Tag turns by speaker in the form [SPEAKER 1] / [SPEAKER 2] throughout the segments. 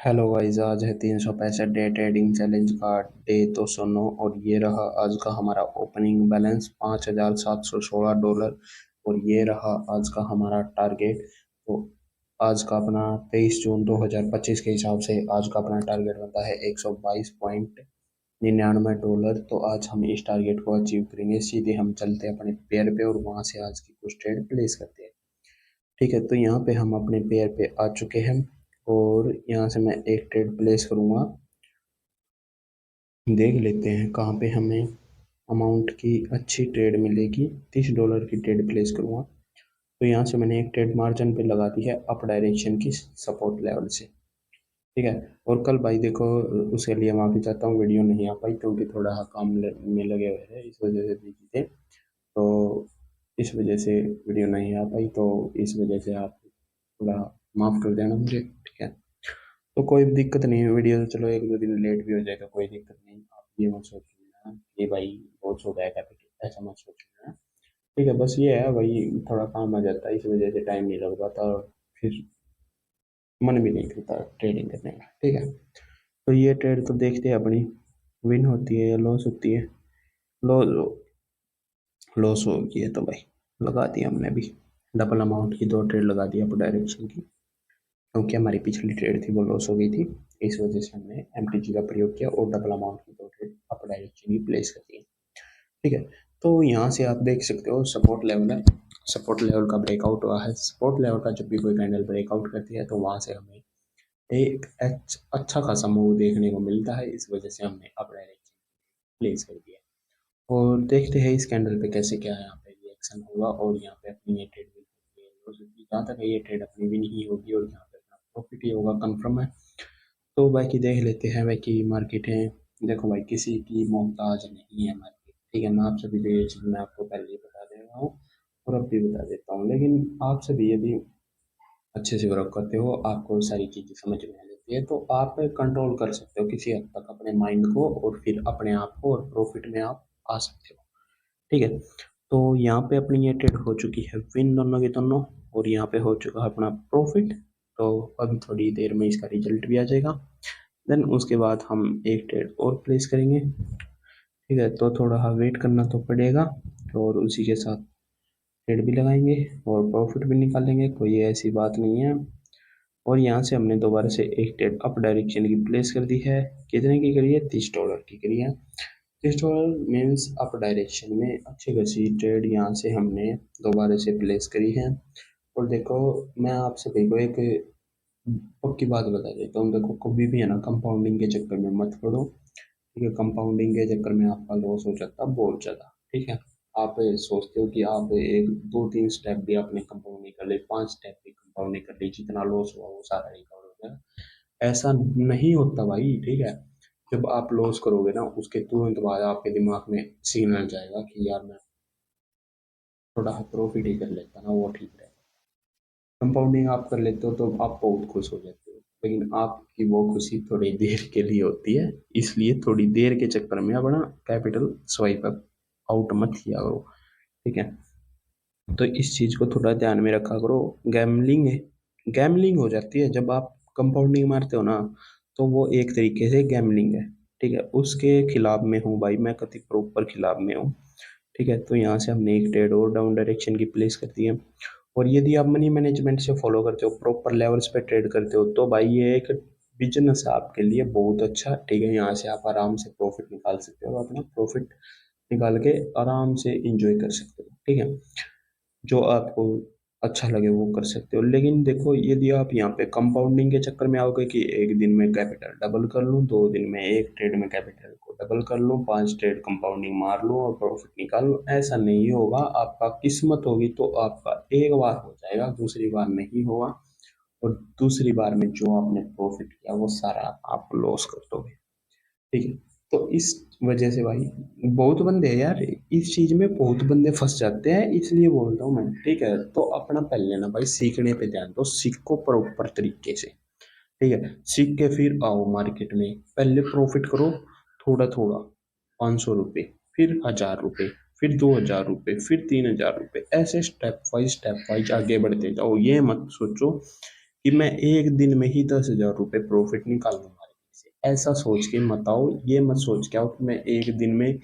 [SPEAKER 1] Hello guys, आज है 365 day trading challenge का डे 209 और ये रहा आज का हमारा ओपनिंग बैलेंस $5,716 और ये रहा आज का हमारा टारगेट। तो आज का अपना 23 जून 2025 के हिसाब से आज का अपना टारगेट बनता है $122.99। तो आज हम इस टारगेट को अचीव करेंगे। सीधे हम चलते हैं अपने पेयर पे और वहां से आज की कुछ ट्रेड प्लेस करते हैं। ठीक है, तो यहाँ पे हम अपने पेयर पे आ चुके हैं और यहाँ से मैं एक ट्रेड प्लेस करूँगा। देख लेते हैं कहाँ पे हमें अमाउंट की अच्छी ट्रेड मिलेगी। $30 की ट्रेड प्लेस करूँगा। तो यहाँ से मैंने एक ट्रेड मार्जिन पे लगा दी है अप डायरेक्शन की सपोर्ट लेवल से। ठीक है, और कल भाई देखो, उसके लिए माफ़ी चाहता हूँ, वीडियो नहीं आ पाई क्योंकि थोड़ा काम में लगे हुए थे, इस वजह से बिजी थे। तो इस वजह से वीडियो नहीं आ पाई, तो इस वजह से आप थोड़ा माफ़ कर देना मुझे। ठीक है, तो कोई दिक्कत नहीं है, वीडियो तो चलो एक दो दिन लेट भी हो जाएगा, कोई दिक्कत नहीं। आप ये मत सोच लेना कि भाई बहुत हो गया कैपिटल, ऐसा मत सोच लेना। ठीक है, बस ये है भाई, थोड़ा काम आ जाता है, इस वजह से टाइम नहीं लग पाता और फिर मन भी नहीं करता ट्रेडिंग करने का। ठीक है, तो ये ट्रेड तो देखते हैं अपनी विन होती है या लॉस होती है। लॉस लॉस होगी है तो भाई लगा दिया हमने भी। डबल अमाउंट की दो ट्रेड लगा दी अप डायरेक्शन की, क्योंकि हमारी पिछली ट्रेड थी वो लॉस हो गई थी। इस वजह से हमने एमटीजी का प्रयोग किया और डबल अमाउंट की दो ट्रेड अप डायरेक्शन की प्लेस कर दी। ठीक है, तो यहाँ से आप देख सकते हो सपोर्ट लेवल है, सपोर्ट लेवल का ब्रेकआउट हुआ है। सपोर्ट लेवल का जब भी कोई कैंडल ब्रेकआउट करती है तो वहां से हमें एक अच्छा खासा मूव देखने को मिलता है। इस वजह से हमने अप डायरेक्शन प्लेस कर दिया और देखते हैं इस कैंडल पे कैसे क्या यहाँ पे रिएक्शन होगा और यहाँ पे अपनी ये ट्रेड विन होगी। जहाँ तक है ये ट्रेड अपनी विन ही होगी और यहाँ पे अपना प्रॉफिट ही होगा, कंफर्म है। तो बाकी देख लेते हैं बाकी मार्केट है। देखो भाई, किसी की मोहताज नहीं है मार्केट। ठीक है, मैं आप सभी को ये चीज़ मैं आपको पहले ही बता दे रहा हूँ और अब भी बता देता हूँ। लेकिन आप सभी यदि अच्छे से वर्क करते हो, आपको सारी चीज़ें समझ में आ जाती है, तो आप कंट्रोल कर सकते हो किसी हद तक अपने माइंड को और फिर अपने आप को, और प्रॉफिट में आप आ सकते हो। ठीक है, तो यहाँ पे अपनी ये ट्रेड हो चुकी है विन दोनों की दोनों और यहाँ पे हो चुका है अपना प्रॉफिट। तो अभी थोड़ी देर में इसका रिजल्ट भी आ जाएगा, देन उसके बाद हम एक ट्रेड और प्लेस करेंगे। ठीक है, तो थोड़ा वेट करना तो पड़ेगा और उसी के साथ ट्रेड भी लगाएंगे और प्रॉफिट भी निकालेंगे, कोई ऐसी बात नहीं है। और यहाँ से हमने दोबारा से एक ट्रेड अप डायरेक्शन की प्लेस कर दी है। कितने की करी है? $30 की करी है। $30 मीन्स अप डायरेक्शन में अच्छी खासी ट्रेड यहाँ से हमने दोबारा से प्लेस करी है। और देखो, मैं आप सभी को एक पक्की बात बता देता हूँ, देखो कभी भी है ना कंपाउंडिंग के चक्कर में मत पड़ो। ठीक है, कंपाउंडिंग के चक्कर में आपका लॉस हो जाता है बहुत ज़्यादा। ठीक है, आप सोचते हो कि आप एक दो तीन स्टेप भी आपने कंपाउंडिंग कर ली, 5 स्टेप भी कंपाउंडिंग कर ली, जितना लॉस हुआ वो सारा रिकवर हो गया, ऐसा नहीं होता भाई। ठीक है, जब आप लॉस करोगे ना उसके तुरंत बाद आपके दिमाग में सिग्नल जाएगा कि यार मैं थोड़ा प्रॉफिट ही कर लेता ना, वो ठीक है। कंपाउंडिंग आप कर लेते हो तो आप बहुत खुश हो जाते हो, लेकिन आपकी वो खुशी थोड़ी देर के लिए होती है, इसलिए थोड़ी देर के चक्कर में अपना कैपिटल स्वाइप आउट मत किया करो। ठीक है, तो इस चीज को थोड़ा ध्यान में रखा करो। गैमलिंग है, गैमलिंग हो जाती है जब आप कंपाउंडिंग मारते हो ना, तो वो एक तरीके से गैमलिंग है। ठीक है, उसके खिलाफ में हूँ भाई, मैं कति प्रॉपर खिलाफ में हूँ। ठीक है, तो यहाँ से हमने एक ट्रेड और डाउन डायरेक्शन की प्लेस कर दी है। और यदि आप मनी मैनेजमेंट से फॉलो करते हो, प्रॉपर लेवल्स पे ट्रेड करते हो, तो भाई ये एक बिजनेस है आपके लिए बहुत अच्छा। ठीक है, यहाँ से आप आराम से प्रॉफिट निकाल सकते हो, अपना प्रॉफिट निकाल के आराम से इंजॉय कर सकते हो। ठीक है, जो आपको अच्छा लगे वो कर सकते हो। लेकिन देखो, यदि आप यहाँ पे कंपाउंडिंग के चक्कर में आओगे कि एक दिन में कैपिटल डबल कर लूँ, 2 दिन में एक ट्रेड में कैपिटल को डबल कर लूँ, 5 ट्रेड कंपाउंडिंग मार लूँ और प्रॉफिट निकाल लूँ, ऐसा नहीं होगा। आपका किस्मत होगी तो आपका एक बार हो जाएगा, दूसरी बार नहीं होगा, और दूसरी बार में जो आपने प्रॉफिट किया वो सारा आप लॉस कर दोगे। ठीक है, तो इस वजह से भाई बहुत बंदे हैं यार, इस चीज में बहुत बंदे फंस जाते हैं, इसलिए बोल रहा हूँ मैं। ठीक है, तो अपना पहले ना भाई सीखने पे ध्यान दो, सीखो प्रॉपर तरीके से। ठीक है, सीख के फिर आओ मार्केट में, पहले प्रॉफिट करो थोड़ा थोड़ा, ₹500, फिर ₹1000, फिर ₹2000, फिर ₹3000, ऐसे स्टेप वाइज आगे बढ़ते जाओ। ये मत सोचो कि मैं एक दिन में ही 10,000 रुपये प्रॉफिट निकाल लूँ मार्केट से। ऐसा सोच के मत आओ, ये मत सोच के आओ कि मैं एक दिन में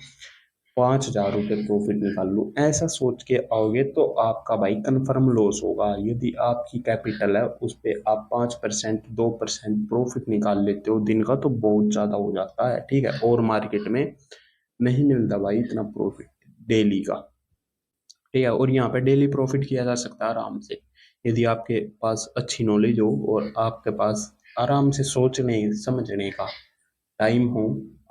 [SPEAKER 1] 5,000 रुपये प्रॉफिट निकाल लूँ। ऐसा सोच के आओगे तो आपका भाई कन्फर्म लॉस होगा। यदि आपकी कैपिटल है उस पे आप 5% 2% प्रॉफिट निकाल लेते हो दिन का, तो बहुत ज़्यादा हो जाता है, ठीक है। और मार्केट में नहीं मिलता भाई इतना प्रॉफिट डेली का, ठीक है। और यहाँ पे डेली प्रॉफिट किया जा सकता है आराम से, यदि आपके पास अच्छी नॉलेज हो और आपके पास आराम से सोचने समझने का टाइम हो,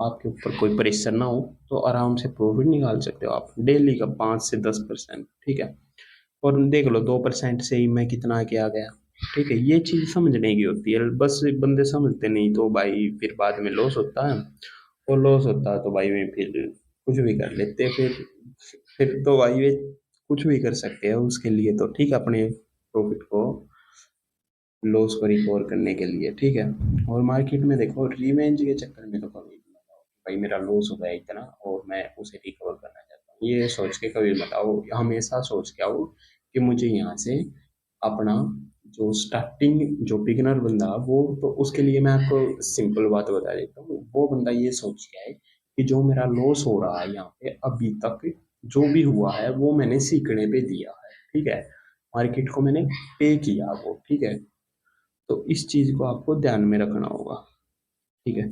[SPEAKER 1] आपके ऊपर कोई प्रेशर ना हो, तो आराम से प्रॉफिट निकाल सकते हो आप डेली का 5 से 10%, ठीक है। और देख लो 2% से ही मैं कितना आगे आ गया, ठीक है। ये चीज समझने की होती है, बस बंदे समझते नहीं तो भाई फिर बाद में लॉस होता है। और लॉस होता है तो भाई वे फिर कुछ भी कर लेते हैं, फिर तो भाई वे कुछ भी कर सकते हैं उसके लिए, तो ठीक है, अपने प्रॉफिट को लॉस को रिकवर करने के लिए, ठीक है। और मार्केट में देखो रिवेंज के चक्कर में तो कभी मत आओ भाई मेरा लॉस हो गया इतना और मैं उसे रिकवर करना चाहता हूँ, ये सोच के कभी मत आओ। हमेशा सोच के आओ कि मुझे यहाँ से अपना जो स्टार्टिंग जो बिगिनर बंदा वो, तो उसके लिए मैं आपको सिंपल बात बता देता हूँ। वो बंदा ये सोच के आए कि जो मेरा लॉस हो रहा है यहाँ पे अभी तक जो भी हुआ है वो मैंने सीखने पे दिया है, ठीक है। मार्केट को मैंने पे किया वो, ठीक है। तो इस चीज को आपको ध्यान में रखना होगा, ठीक है।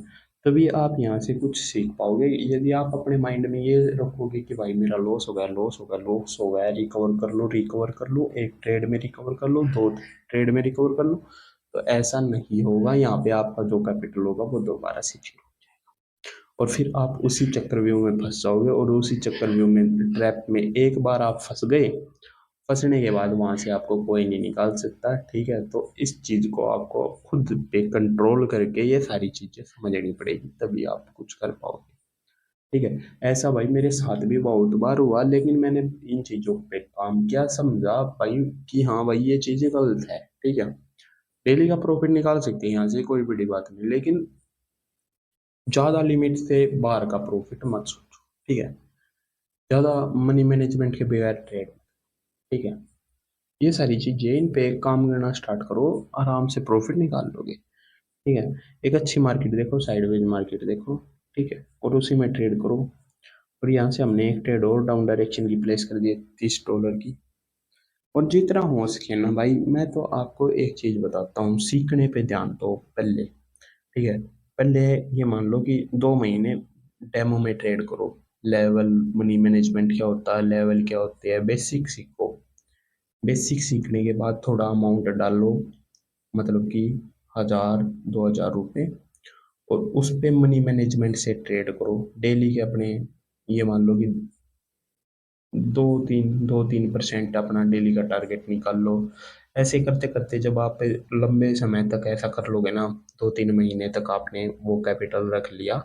[SPEAKER 1] तभी आप यहाँ से कुछ सीख पाओगे। यदि आप अपने माइंड में ये रखोगे कि भाई मेरा लॉस हो गया, लॉस हो गया, लॉस हो गया, रिकवर कर लो, रिकवर कर लो, एक ट्रेड में रिकवर कर लो, दो ट्रेड में रिकवर कर लो, तो ऐसा नहीं होगा। यहाँ पे आपका जो कैपिटल होगा वो दोबारा से जीरो, और फिर आप उसी चक्रव्यूह में फंस जाओगे। और उसी चक्रव्यूह में ट्रैप में एक बार आप फंस गए, फंसने के बाद वहां से आपको कोई नहीं निकाल सकता, ठीक है। तो इस चीज को आपको खुद पे कंट्रोल करके ये सारी चीजें समझनी पड़ेगी, तभी आप कुछ कर पाओगे, ठीक है। ऐसा भाई मेरे साथ भी बहुत बार हुआ, लेकिन मैंने इन चीजों पे काम किया, समझा भाई कि हाँ भाई ये चीजें गलत है, ठीक है। डेली का प्रॉफिट निकाल सकते हैं यहाँ से, कोई बड़ी बात नहीं, लेकिन ज्यादा लिमिट से बाहर का प्रॉफिट मत सोचो, ठीक है। ज्यादा मनी मैनेजमेंट के बगैर ट्रेड, ठीक है। ये सारी चीजें, इन पे काम करना स्टार्ट करो, आराम से प्रॉफिट निकाल लोगे, ठीक है। एक अच्छी मार्केट देखो, साइडवेज मार्केट देखो, ठीक है, और उसी में ट्रेड करो। और यहाँ से हमने एक ट्रेड और डाउन डायरेक्शन की प्लेस कर दी है $30 की। और जितना हो सके ना भाई, मैं तो आपको एक चीज बताता हूँ, सीखने पे ध्यान दो पहले, ठीक है। पहले ये मान लो कि 2 महीने डेमो में ट्रेड करो, लेवल मनी मैनेजमेंट क्या होता है, लेवल क्या होते हैं, बेसिक सीखो। बेसिक सीखने के बाद थोड़ा अमाउंट डालो, मतलब कि 1,000 2,000 रुपये, और उस पे मनी मैनेजमेंट से ट्रेड करो डेली के अपने। ये मान लो कि 2-3% अपना डेली का टारगेट निकाल लो। ऐसे करते करते जब आप लंबे समय तक ऐसा कर लोगे ना, 2-3 महीने तक आपने वो कैपिटल रख लिया,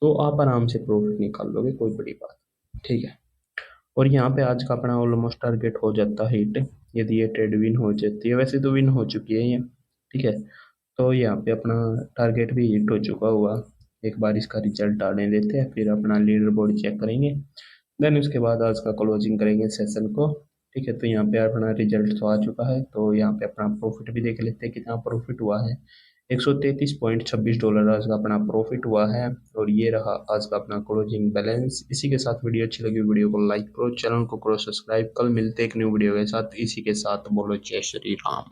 [SPEAKER 1] तो आप आराम से प्रॉफिट निकाल लोगे, कोई बड़ी बात, ठीक है। और यहाँ पे आज का अपना ऑलमोस्ट टारगेट हो जाता है हिट, यदि ये ट्रेड विन हो जाती है, वैसे तो विन हो चुकी है ये, ठीक है। तो यहाँ पे अपना टारगेट भी हिट हो चुका हुआ। एक बार इसका रिजल्ट आने देते हैं, फिर अपना लीडर बोर्ड चेक करेंगे, देन उसके बाद आज का क्लोजिंग करेंगे सेशन को, ठीक है। तो यहाँ पे अपना रिजल्ट तो आ चुका है, तो यहाँ पे अपना प्रॉफिट भी देख लेते हैं कितना प्रॉफिट हुआ है। $133.26 आज का अपना प्रॉफिट हुआ है। और ये रहा आज का अपना क्लोजिंग बैलेंस। इसी के साथ वीडियो अच्छी लगी वीडियो को लाइक करो, चैनल को करो सब्सक्राइब। कल मिलते हैं एक न्यू वीडियो के साथ, इसी के साथ बोलो जय श्री राम।